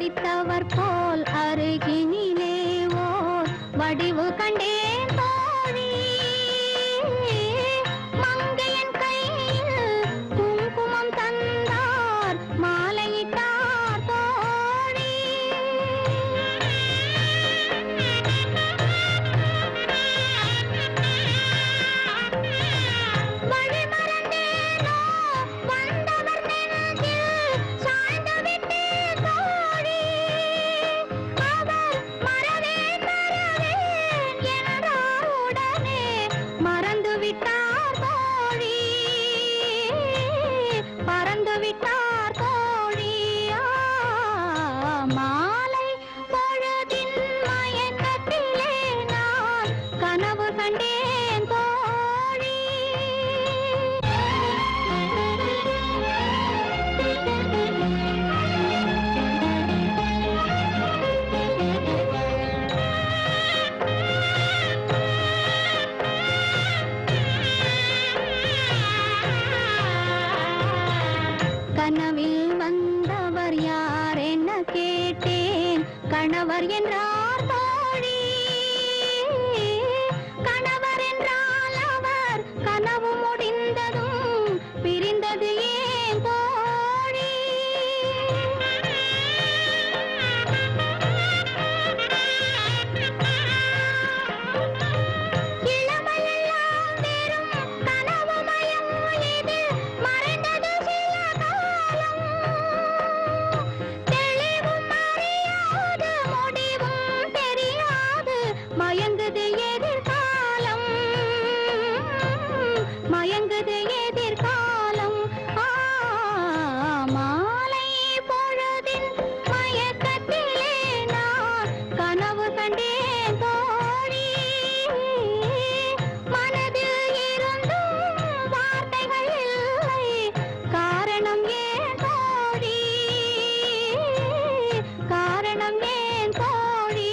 வைத்தவர் போல் அருகினிலே ஓர் வடிவு கண்டேன் தோழி. மங்கையன் கையில் குங்குமம் தந்தார் மாலையிட்டார் தோழி. வழி மறந்தேனோ வந்தவர் நெஞ்சில் சாய்ந்து விட்டேன் தோழி. அவர் மறவேன் மறவேன் என்றார் உடனே மறந்து விட்டார் தோழி. பறந்து விட்டார் தோழி. மாலை பொழுதின் மயக்கத்திலே நான் கனவு கண்டேன் தோழி. கனவில் வந்தவர் யார் என்ன கேட்டேன். கணவர் என்றார் தோழி. கணவர் என்றால் அவர் கனவு முடிந்ததும் பிரிந்தது ஏன் தோழி. இளமையெல்லாம் வெறும் கனவுமயம் இதில் மறைந்தது சில காலம். தெளிவும் அறியாது முடிவும் தெரியாது மயங்குது எதிர்காலம். மயங்குது எதிர்காலம். மாலை பொழுதின் மயக்கத்திலே நான் கனவு கண்டேன் தோழி. மனதில் இருந்தும் வார்த்தைகள் இல்லை. காரணம் ஏன் தோழி. காரணம் ஏன் தோழி.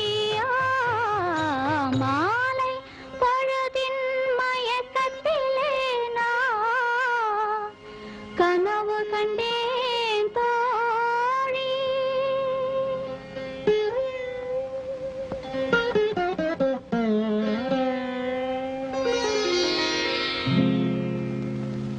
மாலை பொழுதின் மயக்கத்திலே நான் கனவு கண்டேன்.